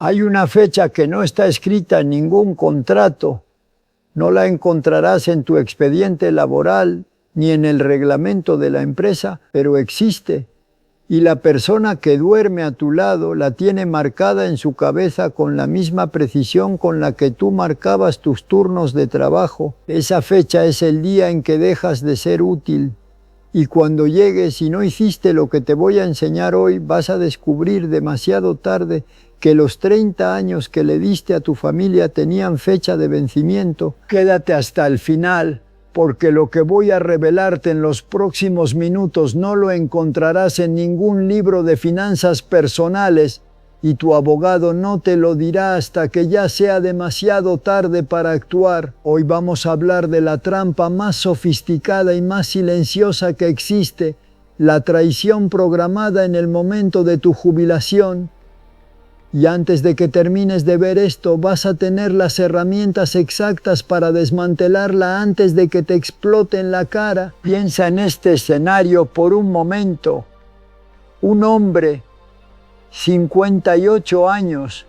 Hay una fecha que no está escrita en ningún contrato. No la encontrarás en tu expediente laboral ni en el reglamento de la empresa, pero existe. Y la persona que duerme a tu lado la tiene marcada en su cabeza con la misma precisión con la que tú marcabas tus turnos de trabajo. Esa fecha es el día en que dejas de ser útil. Y cuando llegues y no hiciste lo que te voy a enseñar hoy, vas a descubrir demasiado tarde que los 30 años que le diste a tu familia tenían fecha de vencimiento. Quédate hasta el final, porque lo que voy a revelarte en los próximos minutos no lo encontrarás en ningún libro de finanzas personales y tu abogado no te lo dirá hasta que ya sea demasiado tarde para actuar. Hoy vamos a hablar de la trampa más sofisticada y más silenciosa que existe, la traición programada en el momento de tu jubilación. Y antes de que termines de ver esto, vas a tener las herramientas exactas para desmantelarla antes de que te explote en la cara. Piensa en este escenario por un momento. Un hombre, 58 años,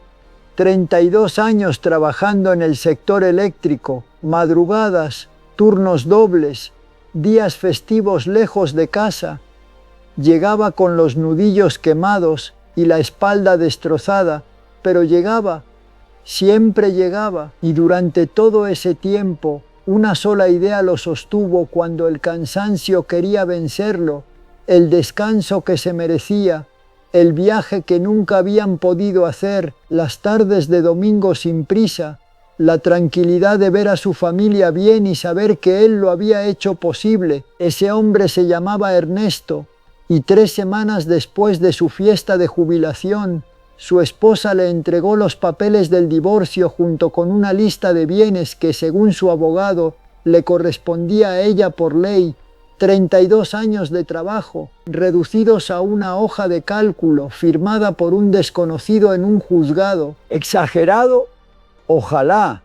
32 años trabajando en el sector eléctrico, madrugadas, turnos dobles, días festivos lejos de casa. Llegaba con los nudillos quemados y la espalda destrozada, pero llegaba, siempre llegaba, y durante todo ese tiempo una sola idea lo sostuvo cuando el cansancio quería vencerlo, el descanso que se merecía, el viaje que nunca habían podido hacer, las tardes de domingo sin prisa, la tranquilidad de ver a su familia bien y saber que él lo había hecho posible. Ese hombre se llamaba Ernesto. Y 3 semanas después de su fiesta de jubilación, su esposa le entregó los papeles del divorcio junto con una lista de bienes que, según su abogado, le correspondía a ella por ley. 32 años de trabajo, reducidos a una hoja de cálculo firmada por un desconocido en un juzgado. ¿Exagerado? Ojalá.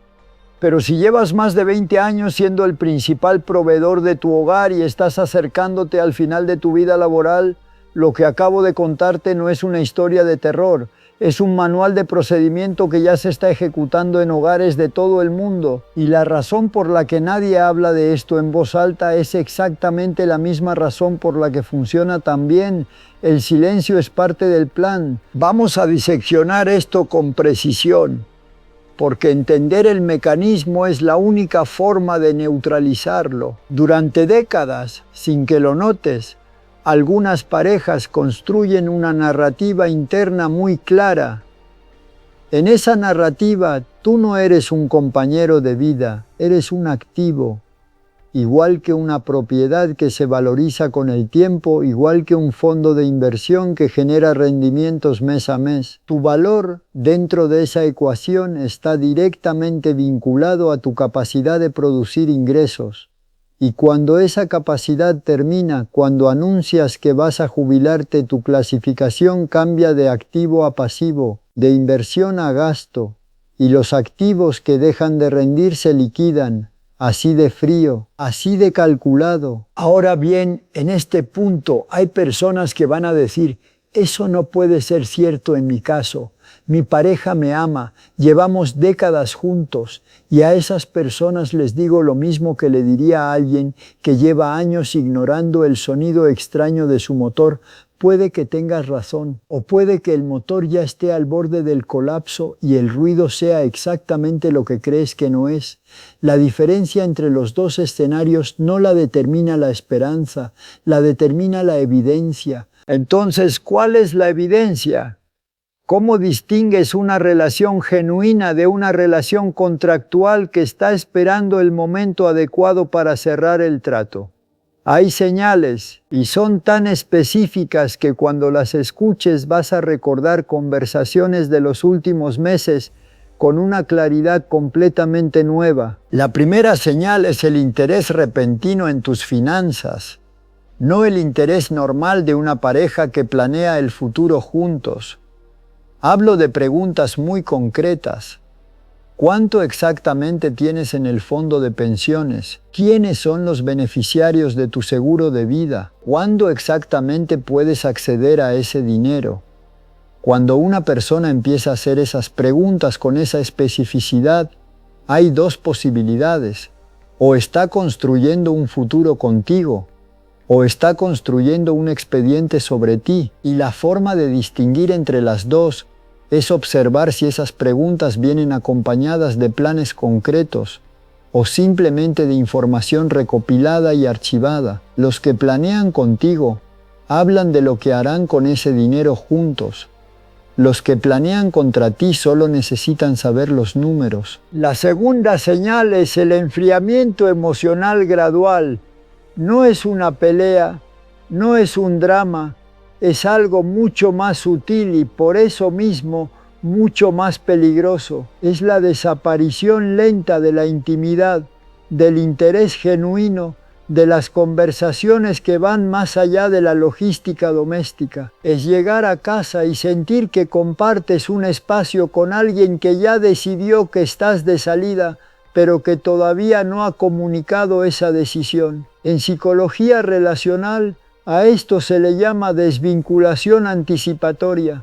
Pero si llevas más de 20 años siendo el principal proveedor de tu hogar y estás acercándote al final de tu vida laboral, lo que acabo de contarte no es una historia de terror, es un manual de procedimiento que ya se está ejecutando en hogares de todo el mundo. Y la razón por la que nadie habla de esto en voz alta es exactamente la misma razón por la que funciona tan bien. El silencio es parte del plan. Vamos a diseccionar esto con precisión, porque entender el mecanismo es la única forma de neutralizarlo. Durante décadas, sin que lo notes, algunas parejas construyen una narrativa interna muy clara. En esa narrativa, tú no eres un compañero de vida, eres un activo. Igual que una propiedad que se valoriza con el tiempo, igual que un fondo de inversión que genera rendimientos mes a mes. Tu valor dentro de esa ecuación está directamente vinculado a tu capacidad de producir ingresos. Y cuando esa capacidad termina, cuando anuncias que vas a jubilarte, tu clasificación cambia de activo a pasivo, de inversión a gasto, y los activos que dejan de rendir se liquidan. Así de frío, así de calculado. Ahora bien, en este punto hay personas que van a decir, eso no puede ser cierto en mi caso. Mi pareja me ama, llevamos décadas juntos, y a esas personas les digo lo mismo que le diría a alguien que lleva años ignorando el sonido extraño de su motor. Puede que tengas razón, o puede que el motor ya esté al borde del colapso y el ruido sea exactamente lo que crees que no es. La diferencia entre los dos escenarios no la determina la esperanza, la determina la evidencia. Entonces, ¿cuál es la evidencia? ¿Cómo distingues una relación genuina de una relación contractual que está esperando el momento adecuado para cerrar el trato? Hay señales, y son tan específicas que cuando las escuches vas a recordar conversaciones de los últimos meses con una claridad completamente nueva. La primera señal es el interés repentino en tus finanzas, no el interés normal de una pareja que planea el futuro juntos. Hablo de preguntas muy concretas. ¿Cuánto exactamente tienes en el fondo de pensiones? ¿Quiénes son los beneficiarios de tu seguro de vida? ¿Cuándo exactamente puedes acceder a ese dinero? Cuando una persona empieza a hacer esas preguntas con esa especificidad, hay dos posibilidades. O está construyendo un futuro contigo, o está construyendo un expediente sobre ti. Y la forma de distinguir entre las dos es observar si esas preguntas vienen acompañadas de planes concretos o simplemente de información recopilada y archivada. Los que planean contigo hablan de lo que harán con ese dinero juntos. Los que planean contra ti solo necesitan saber los números. La segunda señal es el enfriamiento emocional gradual. No es una pelea, no es un drama, es algo mucho más sutil y por eso mismo mucho más peligroso. Es la desaparición lenta de la intimidad, del interés genuino, de las conversaciones que van más allá de la logística doméstica. Es llegar a casa y sentir que compartes un espacio con alguien que ya decidió que estás de salida, pero que todavía no ha comunicado esa decisión. En psicología relacional, a esto se le llama desvinculación anticipatoria.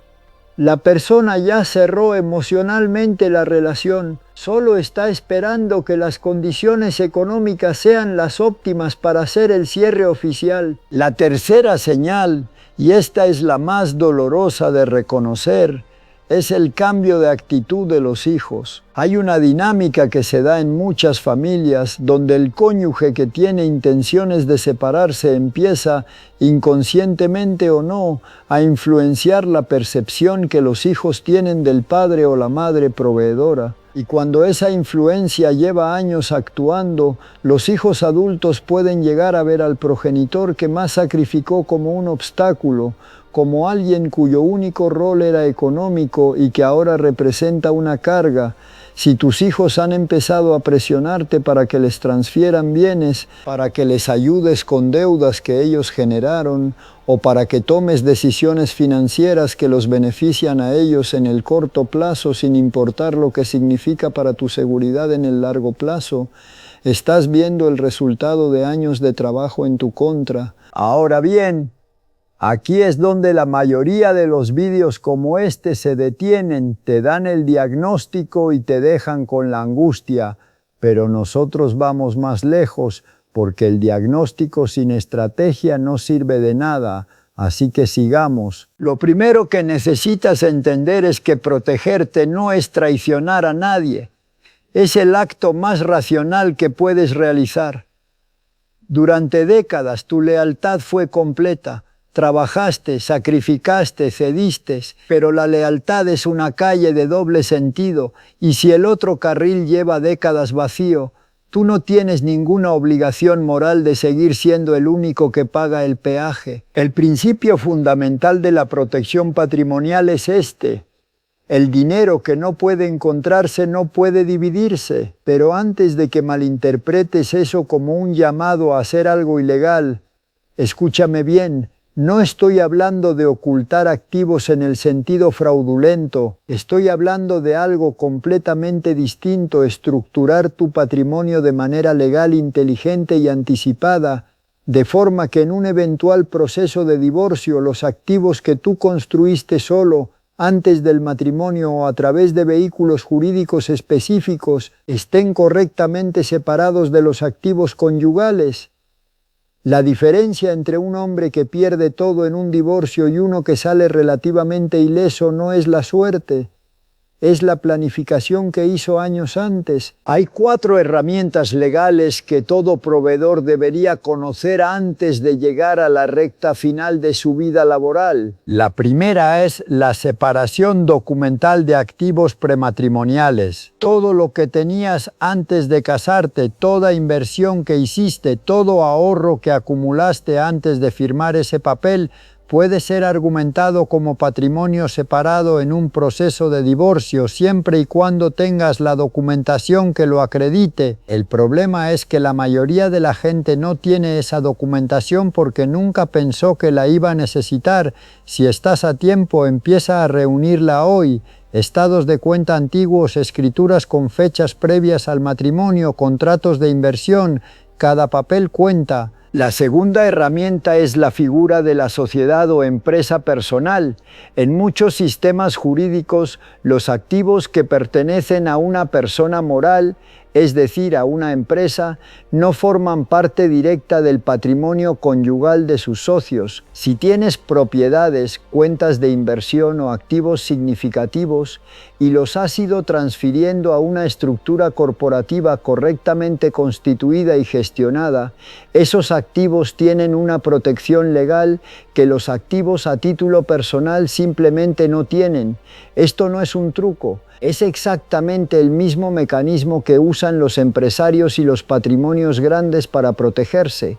La persona ya cerró emocionalmente la relación, solo está esperando que las condiciones económicas sean las óptimas para hacer el cierre oficial. La tercera señal, y esta es la más dolorosa de reconocer, es el cambio de actitud de los hijos. Hay una dinámica que se da en muchas familias donde el cónyuge que tiene intenciones de separarse empieza, inconscientemente o no, a influenciar la percepción que los hijos tienen del padre o la madre proveedora. Y cuando esa influencia lleva años actuando, los hijos adultos pueden llegar a ver al progenitor que más sacrificó como un obstáculo, como alguien cuyo único rol era económico y que ahora representa una carga. Si tus hijos han empezado a presionarte para que les transfieran bienes, para que les ayudes con deudas que ellos generaron, o para que tomes decisiones financieras que los benefician a ellos en el corto plazo sin importar lo que significa para tu seguridad en el largo plazo, estás viendo el resultado de años de trabajo en tu contra. Ahora bien, aquí es donde la mayoría de los vídeos como este se detienen, te dan el diagnóstico y te dejan con la angustia, pero nosotros vamos más lejos porque el diagnóstico sin estrategia no sirve de nada, así que sigamos. Lo primero que necesitas entender es que protegerte no es traicionar a nadie, es el acto más racional que puedes realizar. Durante décadas tu lealtad fue completa. Trabajaste, sacrificaste, cediste, pero la lealtad es una calle de doble sentido y si el otro carril lleva décadas vacío, tú no tienes ninguna obligación moral de seguir siendo el único que paga el peaje. El principio fundamental de la protección patrimonial es este. El dinero que no puede encontrarse no puede dividirse, pero antes de que malinterpretes eso como un llamado a hacer algo ilegal, escúchame bien. No estoy hablando de ocultar activos en el sentido fraudulento, estoy hablando de algo completamente distinto, estructurar tu patrimonio de manera legal, inteligente y anticipada, de forma que en un eventual proceso de divorcio los activos que tú construiste solo, antes del matrimonio o a través de vehículos jurídicos específicos, estén correctamente separados de los activos conyugales. La diferencia entre un hombre que pierde todo en un divorcio y uno que sale relativamente ileso no es la suerte, es la planificación que hizo años antes. Hay 4 herramientas legales que todo proveedor debería conocer antes de llegar a la recta final de su vida laboral. La primera es la separación documental de activos prematrimoniales. Todo lo que tenías antes de casarte, toda inversión que hiciste, todo ahorro que acumulaste antes de firmar ese papel, puede ser argumentado como patrimonio separado en un proceso de divorcio siempre y cuando tengas la documentación que lo acredite. El problema es que la mayoría de la gente no tiene esa documentación porque nunca pensó que la iba a necesitar. Si estás a tiempo, empieza a reunirla hoy. Estados de cuenta antiguos, escrituras con fechas previas al matrimonio, contratos de inversión, cada papel cuenta. La segunda herramienta es la figura de la sociedad o empresa personal. En muchos sistemas jurídicos, los activos que pertenecen a una persona moral, es decir, a una empresa, no forman parte directa del patrimonio conyugal de sus socios. Si tienes propiedades, cuentas de inversión o activos significativos y los has ido transfiriendo a una estructura corporativa correctamente constituida y gestionada, esos activos tienen una protección legal que los activos a título personal simplemente no tienen. Esto no es un truco. Es exactamente el mismo mecanismo que usan los empresarios y los patrimonios grandes para protegerse.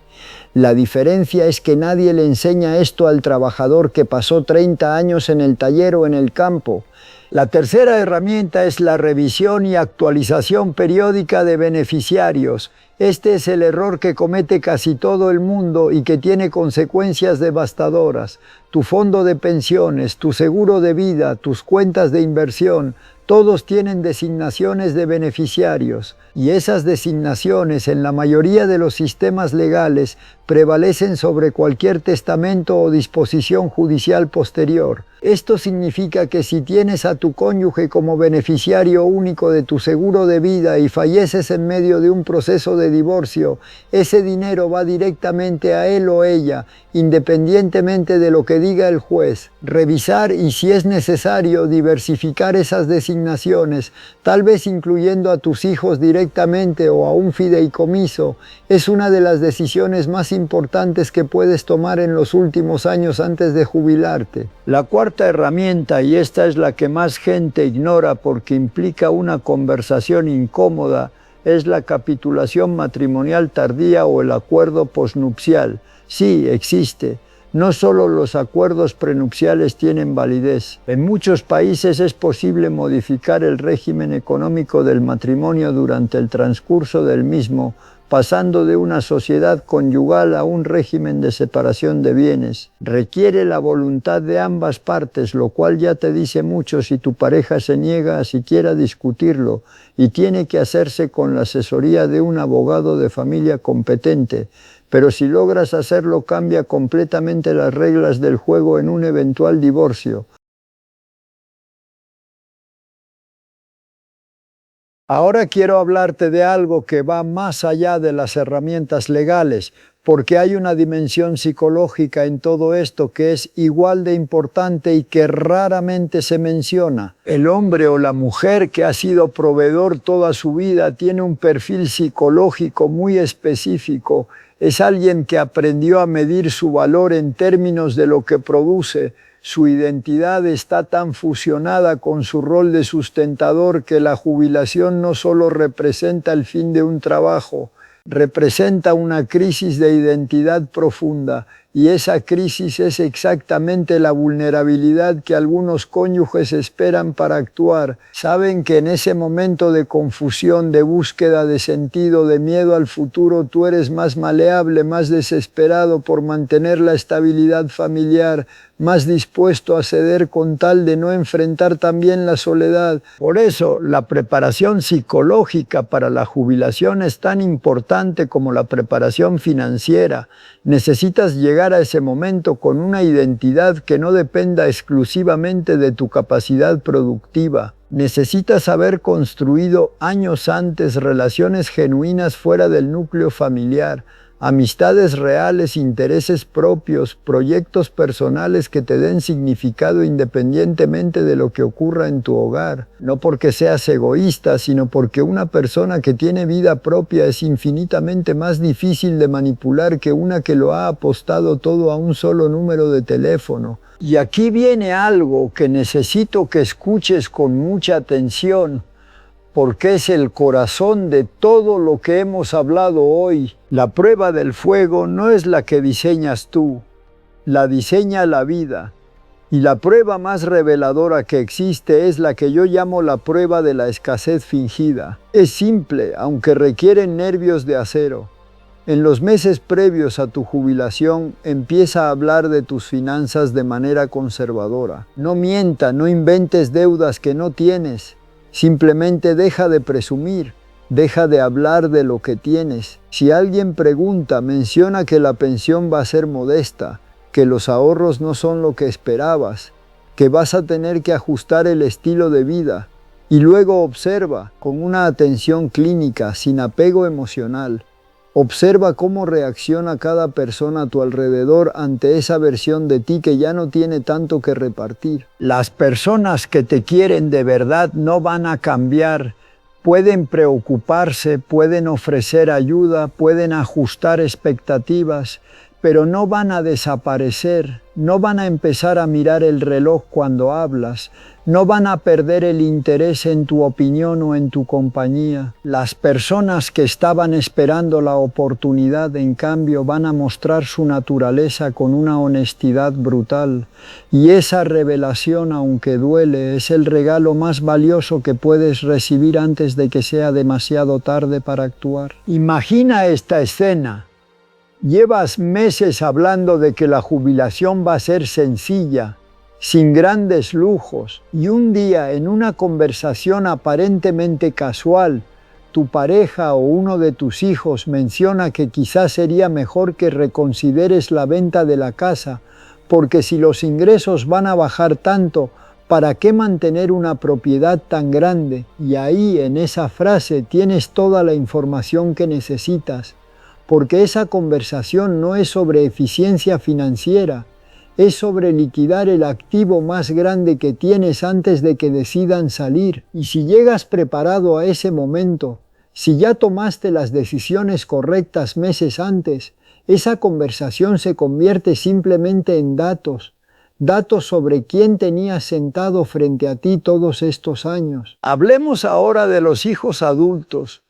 La diferencia es que nadie le enseña esto al trabajador que pasó 30 años en el taller o en el campo. La tercera herramienta es la revisión y actualización periódica de beneficiarios. Este es el error que comete casi todo el mundo y que tiene consecuencias devastadoras. Tu fondo de pensiones, tu seguro de vida, tus cuentas de inversión, todos tienen designaciones de beneficiarios y esas designaciones en la mayoría de los sistemas legales prevalecen sobre cualquier testamento o disposición judicial posterior. Esto significa que si tienes a tu cónyuge como beneficiario único de tu seguro de vida y falleces en medio de un proceso de divorcio, ese dinero va directamente a él o ella, independientemente de lo que diga el juez. Revisar y, si es necesario, diversificar esas designaciones, tal vez incluyendo a tus hijos directamente o a un fideicomiso, es una de las decisiones más importantes que puedes tomar en los últimos años antes de jubilarte. La cuarta herramienta, y esta es la que más gente ignora porque implica una conversación incómoda, es la capitulación matrimonial tardía o el acuerdo posnupcial. Sí, existe. No solo los acuerdos prenupciales tienen validez. En muchos países es posible modificar el régimen económico del matrimonio durante el transcurso del mismo, pasando de una sociedad conyugal a un régimen de separación de bienes. Requiere la voluntad de ambas partes, lo cual ya te dice mucho si tu pareja se niega a siquiera discutirlo, y tiene que hacerse con la asesoría de un abogado de familia competente. Pero si logras hacerlo, cambia completamente las reglas del juego en un eventual divorcio. Ahora quiero hablarte de algo que va más allá de las herramientas legales, porque hay una dimensión psicológica en todo esto que es igual de importante y que raramente se menciona. El hombre o la mujer que ha sido proveedor toda su vida tiene un perfil psicológico muy específico. Es alguien que aprendió a medir su valor en términos de lo que produce. Su identidad está tan fusionada con su rol de sustentador que la jubilación no solo representa el fin de un trabajo, representa una crisis de identidad profunda, y esa crisis es exactamente la vulnerabilidad que algunos cónyuges esperan para actuar. Saben que en ese momento de confusión, de búsqueda de sentido, de miedo al futuro, tú eres más maleable, más desesperado por mantener la estabilidad familiar, más dispuesto a ceder con tal de no enfrentar también la soledad. Por eso, la preparación psicológica para la jubilación es tan importante como la preparación financiera. Necesitas llegar a ese momento con una identidad que no dependa exclusivamente de tu capacidad productiva. Necesitas haber construido años antes relaciones genuinas fuera del núcleo familiar, amistades reales, intereses propios, proyectos personales que te den significado independientemente de lo que ocurra en tu hogar. No porque seas egoísta, sino porque una persona que tiene vida propia es infinitamente más difícil de manipular que una que lo ha apostado todo a un solo número de teléfono. Y aquí viene algo que necesito que escuches con mucha atención, porque es el corazón de todo lo que hemos hablado hoy. La prueba del fuego no es la que diseñas tú, la diseña la vida. Y la prueba más reveladora que existe es la que yo llamo la prueba de la escasez fingida. Es simple, aunque requiere nervios de acero. En los meses previos a tu jubilación, empieza a hablar de tus finanzas de manera conservadora. No mienta, no inventes deudas que no tienes. Simplemente deja de presumir. Deja de hablar de lo que tienes. Si alguien pregunta, menciona que la pensión va a ser modesta, que los ahorros no son lo que esperabas, que vas a tener que ajustar el estilo de vida. Y luego observa, con una atención clínica, sin apego emocional. Observa cómo reacciona cada persona a tu alrededor ante esa versión de ti que ya no tiene tanto que repartir. Las personas que te quieren de verdad no van a cambiar. Pueden preocuparse, pueden ofrecer ayuda, pueden ajustar expectativas, pero no van a desaparecer, no van a empezar a mirar el reloj cuando hablas, no van a perder el interés en tu opinión o en tu compañía. Las personas que estaban esperando la oportunidad, en cambio, van a mostrar su naturaleza con una honestidad brutal. Y esa revelación, aunque duele, es el regalo más valioso que puedes recibir antes de que sea demasiado tarde para actuar. Imagina esta escena. Llevas meses hablando de que la jubilación va a ser sencilla, sin grandes lujos, y un día en una conversación aparentemente casual, tu pareja o uno de tus hijos menciona que quizás sería mejor que reconsideres la venta de la casa, porque si los ingresos van a bajar tanto, ¿para qué mantener una propiedad tan grande? Y ahí, en esa frase, tienes toda la información que necesitas. Porque esa conversación no es sobre eficiencia financiera, es sobre liquidar el activo más grande que tienes antes de que decidan salir. Y si llegas preparado a ese momento, si ya tomaste las decisiones correctas meses antes, esa conversación se convierte simplemente en datos sobre quién tenías sentado frente a ti todos estos años. Hablemos ahora de los hijos adultos,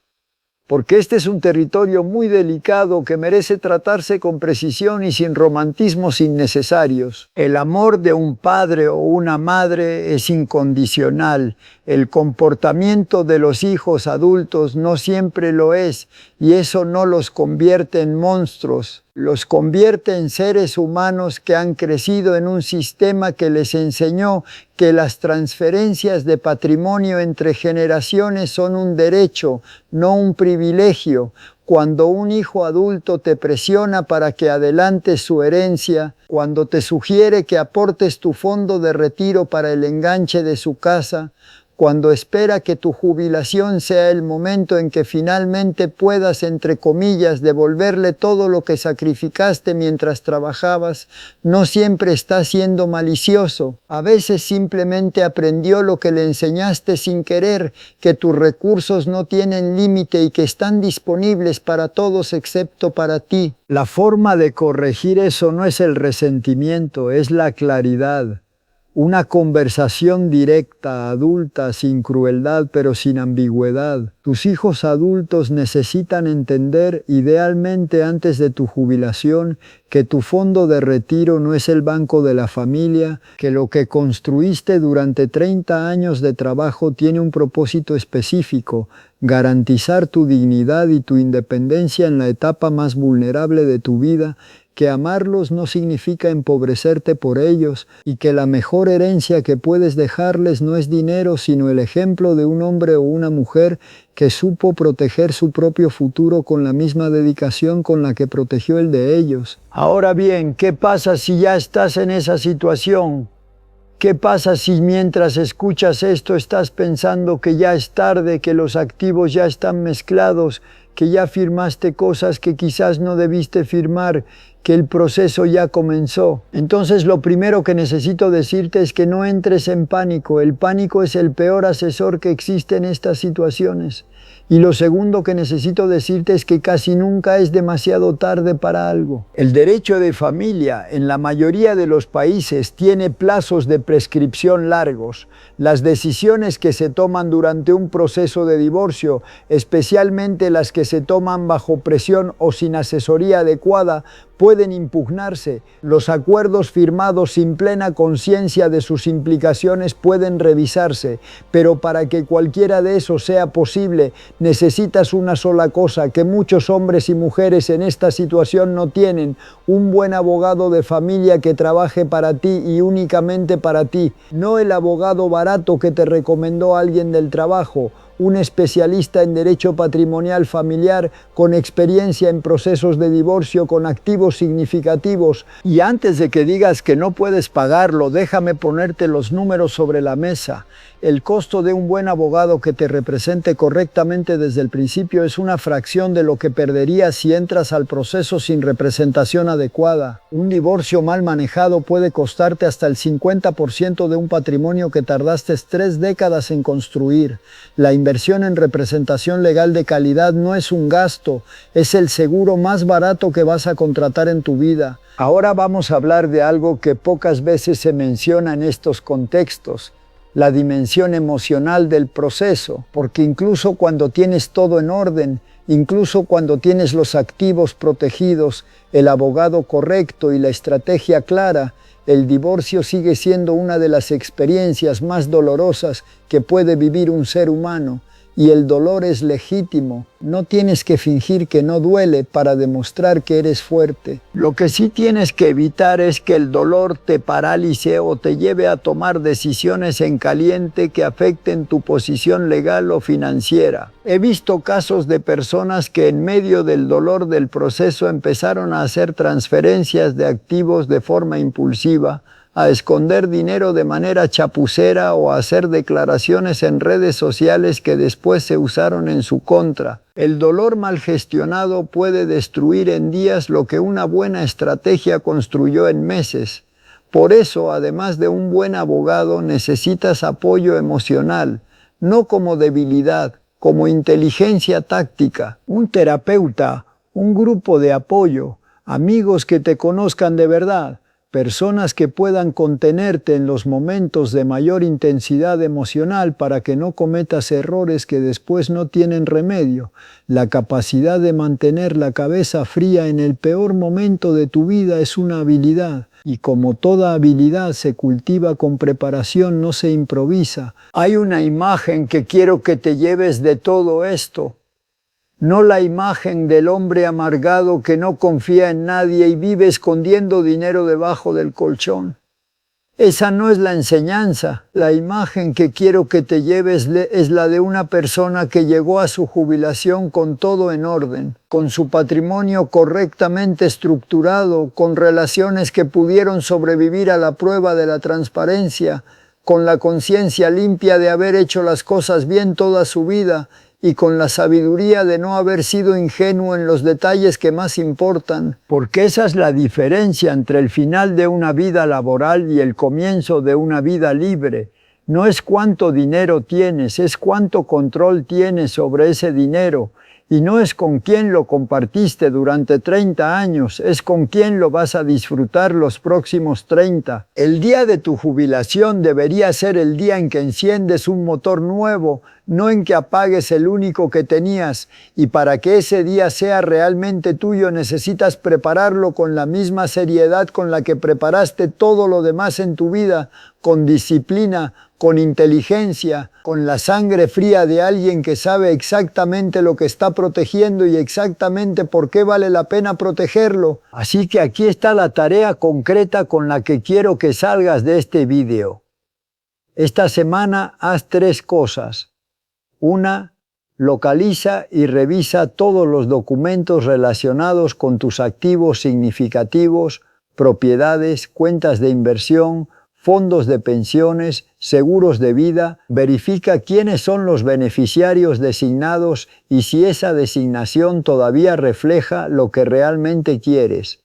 porque este es un territorio muy delicado que merece tratarse con precisión y sin romantismos innecesarios. El amor de un padre o una madre es incondicional. El comportamiento de los hijos adultos no siempre lo es, y eso no los convierte en monstruos. Los convierte en seres humanos que han crecido en un sistema que les enseñó que las transferencias de patrimonio entre generaciones son un derecho, no un privilegio. Cuando un hijo adulto te presiona para que adelantes su herencia, cuando te sugiere que aportes tu fondo de retiro para el enganche de su casa, cuando espera que tu jubilación sea el momento en que finalmente puedas, entre comillas, devolverle todo lo que sacrificaste mientras trabajabas, no siempre está siendo malicioso. A veces simplemente aprendió lo que le enseñaste sin querer, que tus recursos no tienen límite y que están disponibles para todos excepto para ti. La forma de corregir eso no es el resentimiento, es la claridad. Una conversación directa, adulta, sin crueldad, pero sin ambigüedad. Tus hijos adultos necesitan entender, idealmente antes de tu jubilación, que tu fondo de retiro no es el banco de la familia, que lo que construiste durante 30 años de trabajo tiene un propósito específico: garantizar tu dignidad y tu independencia en la etapa más vulnerable de tu vida, que amarlos no significa empobrecerte por ellos, y que la mejor herencia que puedes dejarles no es dinero, sino el ejemplo de un hombre o una mujer que supo proteger su propio futuro con la misma dedicación con la que protegió el de ellos. Ahora bien, ¿qué pasa si ya estás en esa situación? ¿Qué pasa si mientras escuchas esto estás pensando que ya es tarde, que los activos ya están mezclados, que ya firmaste cosas que quizás no debiste firmar, que el proceso ya comenzó? Entonces lo primero que necesito decirte es que no entres en pánico. El pánico es el peor asesor que existe en estas situaciones. Y lo segundo que necesito decirte es que casi nunca es demasiado tarde para algo. El derecho de familia en la mayoría de los países tiene plazos de prescripción largos. Las decisiones que se toman durante un proceso de divorcio, especialmente las que se toman bajo presión o sin asesoría adecuada, pueden impugnarse. Los acuerdos firmados sin plena conciencia de sus implicaciones pueden revisarse, pero para que cualquiera de esos sea posible, necesitas una sola cosa que muchos hombres y mujeres en esta situación no tienen: un buen abogado de familia que trabaje para ti y únicamente para ti, no el abogado barato que te recomendó alguien del trabajo, un especialista en derecho patrimonial familiar con experiencia en procesos de divorcio con activos significativos. Y antes de que digas que no puedes pagarlo, déjame ponerte los números sobre la mesa. El costo de un buen abogado que te represente correctamente desde el principio es una fracción de lo que perderías si entras al proceso sin representación adecuada. Un divorcio mal manejado puede costarte hasta el 50% de un patrimonio que tardaste 3 décadas en construir. La inversión en representación legal de calidad no es un gasto, es el seguro más barato que vas a contratar en tu vida. Ahora vamos a hablar de algo que pocas veces se menciona en estos contextos: la dimensión emocional del proceso, porque incluso cuando tienes todo en orden, incluso cuando tienes los activos protegidos, el abogado correcto y la estrategia clara, el divorcio sigue siendo una de las experiencias más dolorosas que puede vivir un ser humano. Y el dolor es legítimo. No tienes que fingir que no duele para demostrar que eres fuerte. Lo que sí tienes que evitar es que el dolor te paralice o te lleve a tomar decisiones en caliente que afecten tu posición legal o financiera. He visto casos de personas que en medio del dolor del proceso empezaron a hacer transferencias de activos de forma impulsiva, a esconder dinero de manera chapucera o a hacer declaraciones en redes sociales que después se usaron en su contra. El dolor mal gestionado puede destruir en días lo que una buena estrategia construyó en meses. Por eso, además de un buen abogado, necesitas apoyo emocional, no como debilidad, como inteligencia táctica, un terapeuta, un grupo de apoyo, amigos que te conozcan de verdad, personas que puedan contenerte en los momentos de mayor intensidad emocional para que no cometas errores que después no tienen remedio. La capacidad de mantener la cabeza fría en el peor momento de tu vida es una habilidad. Y como toda habilidad se cultiva con preparación, no se improvisa. Hay una imagen que quiero que te lleves de todo esto. No la imagen del hombre amargado que no confía en nadie y vive escondiendo dinero debajo del colchón. Esa no es la enseñanza. La imagen que quiero que te lleves es la de una persona que llegó a su jubilación con todo en orden, con su patrimonio correctamente estructurado, con relaciones que pudieron sobrevivir a la prueba de la transparencia, con la conciencia limpia de haber hecho las cosas bien toda su vida, y con la sabiduría de no haber sido ingenuo en los detalles que más importan, porque esa es la diferencia entre el final de una vida laboral y el comienzo de una vida libre. No es cuánto dinero tienes, es cuánto control tienes sobre ese dinero. Y no es con quién lo compartiste durante 30 años, es con quién lo vas a disfrutar los próximos 30. El día de tu jubilación debería ser el día en que enciendes un motor nuevo, no en que apagues el único que tenías. Y para que ese día sea realmente tuyo necesitas prepararlo con la misma seriedad con la que preparaste todo lo demás en tu vida, con disciplina, con inteligencia, con la sangre fría de alguien que sabe exactamente lo que está protegiendo y exactamente por qué vale la pena protegerlo. Así que aquí está la tarea concreta con la que quiero que salgas de este vídeo. Esta semana haz 3 cosas. 1. Localiza y revisa todos los documentos relacionados con tus activos significativos, propiedades, cuentas de inversión, fondos de pensiones, seguros de vida. Verifica quiénes son los beneficiarios designados y si esa designación todavía refleja lo que realmente quieres.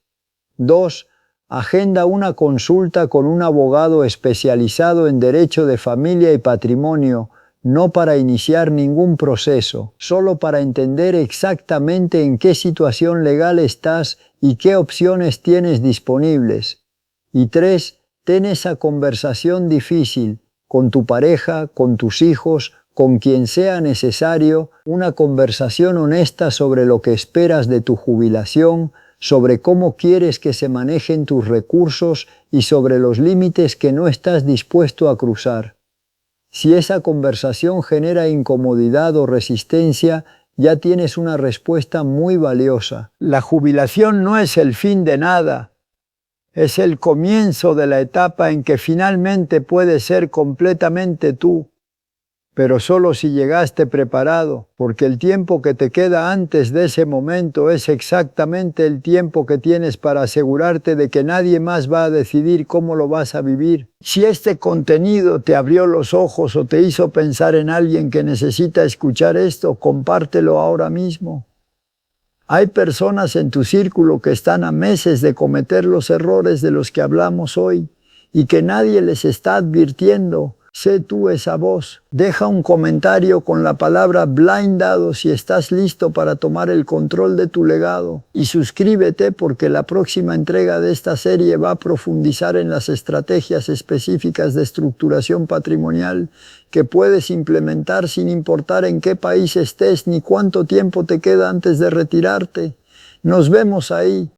2. Agenda una consulta con un abogado especializado en derecho de familia y patrimonio, no para iniciar ningún proceso, solo para entender exactamente en qué situación legal estás y qué opciones tienes disponibles. Y 3. Ten esa conversación difícil con tu pareja, con tus hijos, con quien sea necesario, una conversación honesta sobre lo que esperas de tu jubilación, sobre cómo quieres que se manejen tus recursos y sobre los límites que no estás dispuesto a cruzar. Si esa conversación genera incomodidad o resistencia, ya tienes una respuesta muy valiosa. La jubilación no es el fin de nada. Es el comienzo de la etapa en que finalmente puedes ser completamente tú. pero solo si llegaste preparado, porque el tiempo que te queda antes de ese momento es exactamente el tiempo que tienes para asegurarte de que nadie más va a decidir cómo lo vas a vivir. Si este contenido te abrió los ojos o te hizo pensar en alguien que necesita escuchar esto, compártelo ahora mismo. Hay personas en tu círculo que están a meses de cometer los errores de los que hablamos hoy y que nadie les está advirtiendo. Sé tú esa voz. Deja un comentario con la palabra blindado si estás listo para tomar el control de tu legado. Y suscríbete porque la próxima entrega de esta serie va a profundizar en las estrategias específicas de estructuración patrimonial que puedes implementar sin importar en qué país estés ni cuánto tiempo te queda antes de retirarte. Nos vemos ahí.